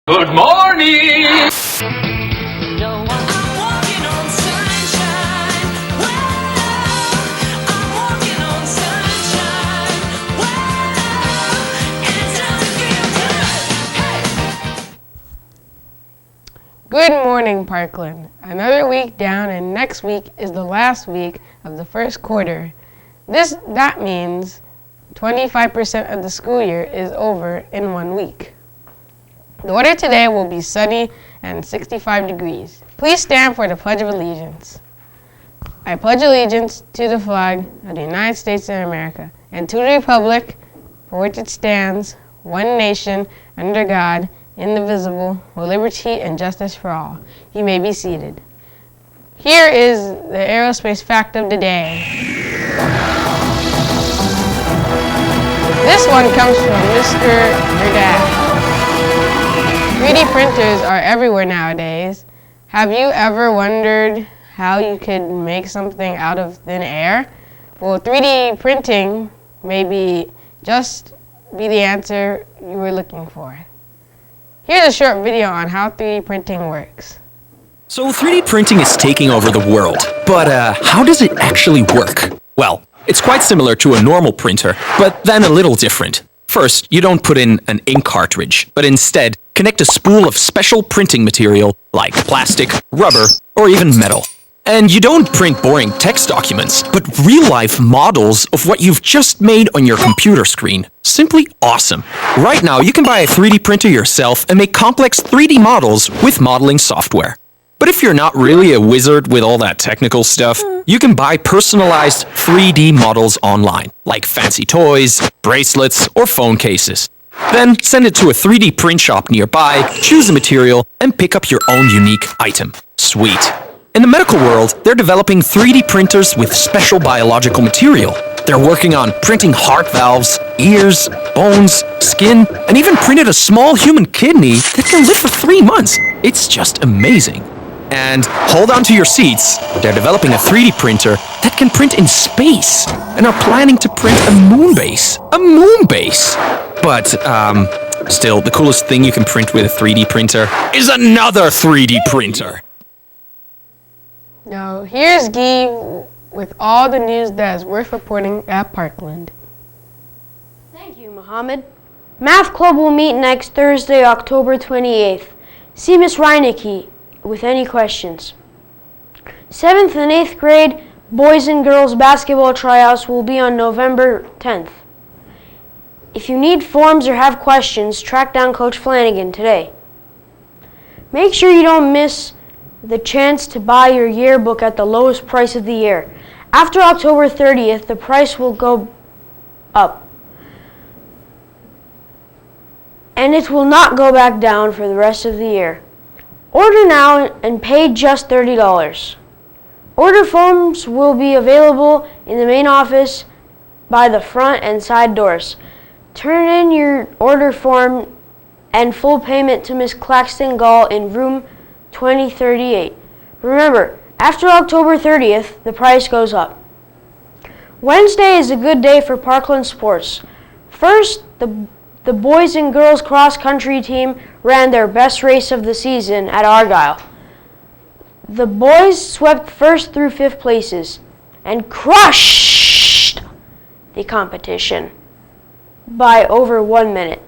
Good morning! Good morning, Parkland. Another week down, and next week is the last week of the first quarter. That means 25% of the school year is over in 1 week. The weather today will be sunny and 65 degrees. Please stand for the Pledge of Allegiance. I pledge allegiance to the flag of the United States of America and to the republic for which it stands, one nation, under God, indivisible, with liberty and justice for all. You may be seated. Here is the aerospace fact of the day. This one comes from Mr. Your Dad. 3D printers are everywhere nowadays. Have you ever wondered how you could make something out of thin air? Well, 3D printing may just be the answer you were looking for. Here's a short video on how 3D printing works. So 3D printing is taking over the world, but how does it actually work? Well, it's quite similar to a normal printer, but then a little different. First, you don't put in an ink cartridge, but instead connect a spool of special printing material like plastic, rubber, or even metal. And you don't print boring text documents, but real-life models of what you've just made on your computer screen. Simply awesome. Right now, you can buy a 3D printer yourself and make complex 3D models with modeling software. But if you're not really a wizard with all that technical stuff, you can buy personalized 3D models online, like fancy toys, bracelets, or phone cases. Then send it to a 3D print shop nearby, choose a material, and pick up your own unique item. Sweet. In the medical world, they're developing 3D printers with special biological material. They're working on printing heart valves, ears, bones, skin, and even printed a small human kidney that can live for 3 months. It's just amazing. And hold on to your seats. They're developing a 3D printer that can print in space and are planning to print a moon base. A moon base! But, still, the coolest thing you can print with a 3D printer is another 3D printer. Now, here's Guy with all the news that is worth reporting at Parkland. Thank you, Mohammed. Math Club will meet next Thursday, October 28th. See Miss Reinecke with any questions. 7th and 8th grade boys and girls basketball tryouts will be on November 10th. If you need forms or have questions, track down Coach Flanagan today. Make sure you don't miss the chance to buy your yearbook at the lowest price of the year. After October 30th, the price will go up. And it will not go back down for the rest of the year. Order now and pay just $30. Order forms will be available in the main office by the front and side doors. Turn in your order form and full payment to Miss Claxton Gall in room 2038. Remember, after October 30th, the price goes up. Wednesday is a good day for Parkland sports. First, the boys and girls cross-country team ran their best race of the season at Argyle. The boys swept 1st through 5th places and crushed the competition by over 1 minute.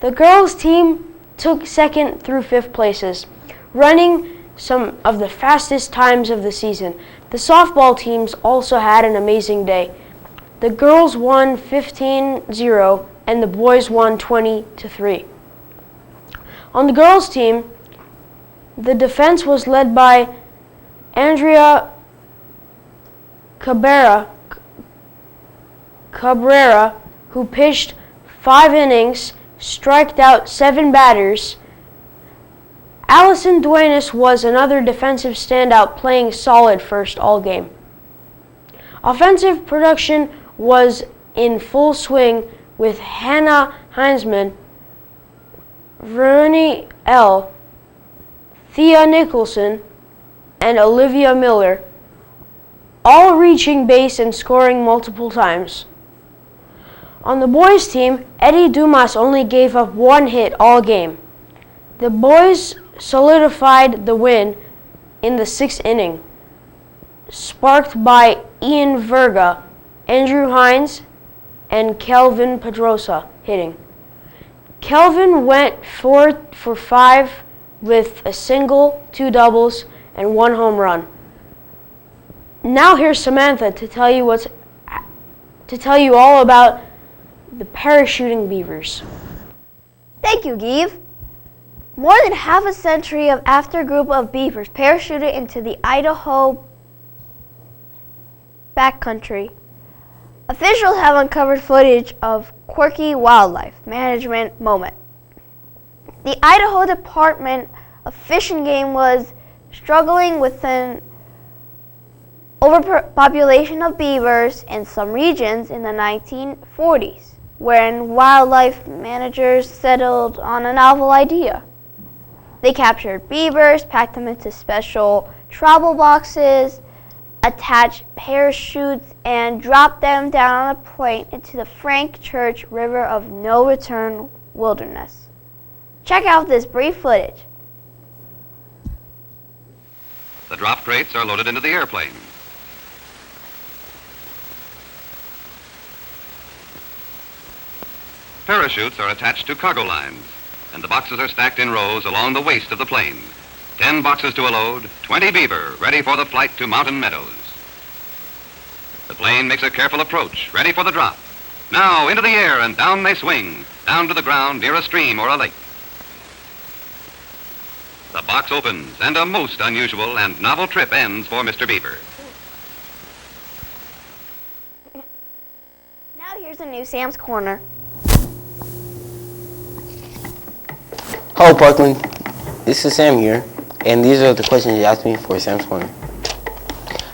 The girls team took 2nd through 5th places, running some of the fastest times of the season. The softball teams also had an amazing day. The girls won 15-0 and the boys won 20-3. On the girls team, the defense was led by Andrea Cabrera, who pitched 5 innings, striked out 7 batters. Allison Duenas was another defensive standout, playing solid first all game. Offensive production was in full swing with Hannah Heinzman, Vernie L., Thea Nicholson, and Olivia Miller, all reaching base and scoring multiple times. On the boys' team, Eddie Dumas only gave up one hit all game. The boys solidified the win in the 6th inning, sparked by Ian Verga, Andrew Hines, and Kelvin Pedrosa hitting. Kelvin went 4 for 5 with a single, 2 doubles, and 1 home run. Now here's Samantha to tell you all about the parachuting beavers. Thank you, Give. More than half a century after a group of beavers parachuted into the Idaho backcountry, officials have uncovered footage of quirky wildlife management moment. The Idaho Department of Fish and Game was struggling with an overpopulation of beavers in some regions in the 1940s, when wildlife managers settled on a novel idea. They captured beavers, packed them into special travel boxes, attached parachutes, and dropped them down on a plane into the Frank Church River of No Return wilderness. Check out this brief footage. The drop crates are loaded into the airplane. Parachutes are attached to cargo lines, and the boxes are stacked in rows along the waist of the plane. 10 boxes to a load, 20 beaver, ready for the flight to Mountain Meadows. The plane makes a careful approach, ready for the drop. Now into the air and down they swing, down to the ground near a stream or a lake. The box opens, and a most unusual and novel trip ends for Mr. Beaver. Now here's a new Sam's Corner. Hello, Parkland. This is Sam here, and these are the questions you asked me for Sam's Corner.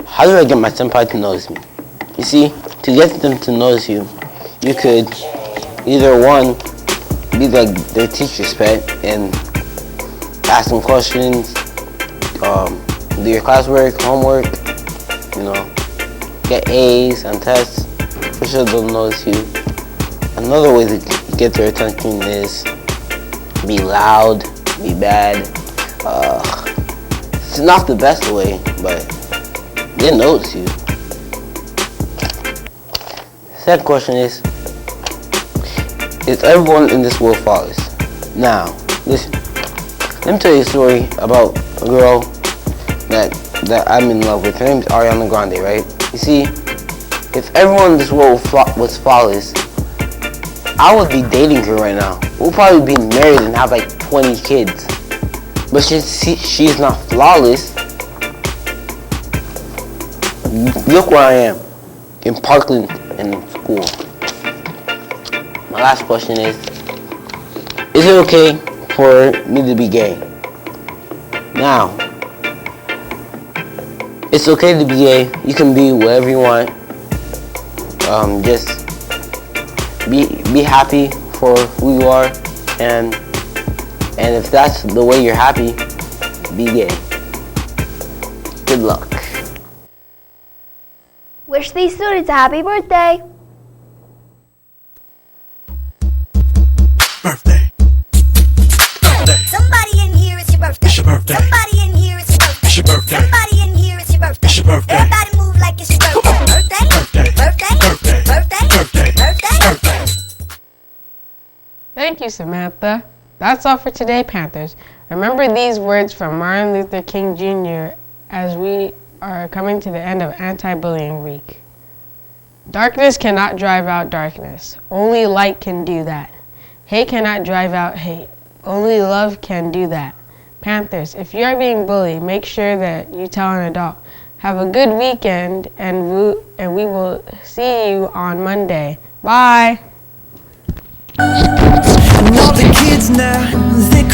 How do I get my senpai to notice me? You see, to get them to notice you, you could either one, be like their teacher's pet and ask them questions, do your classwork, homework, get A's on tests. For sure they'll notice you. Another way to get their attention is be loud, be bad. It's not the best way, but they notice you. Second question is everyone in this world flawless? Now, listen. Let me tell you a story about a girl that I'm in love with. Her name is Ariana Grande, right? You see, if everyone in this world was flawless, I would be dating her right now. We'll probably be married and have like 20 kids. But she's not flawless. Look where I am, in Parkland in school. My last question is it okay for me to be gay? Now, it's okay to be gay. You can be whatever you want. Just be happy for who you are, and if that's the way you're happy, be gay. Good luck. Wish these students a happy birthday. Birthday. Birthday. Somebody in here, it's your birthday. It's your birthday. Somebody in here, it's your birthday. It's your birthday. Somebody in here, it's your birthday. It's your birthday. Everybody move like it's your birthday. Come on. Birthday. Birthday. Birthday. Birthday. Birthday. Birthday. Birthday. Birthday. Thank you, Samantha. That's all for today, Panthers. Remember these words from Martin Luther King Jr. as we are coming to the end of Anti-Bullying Week. Darkness cannot drive out darkness. Only light can do that. Hate cannot drive out hate. Only love can do that. Panthers, if you are being bullied, make sure that you tell an adult. Have a good weekend, and we will see you on Monday. Bye. And all the kids now, they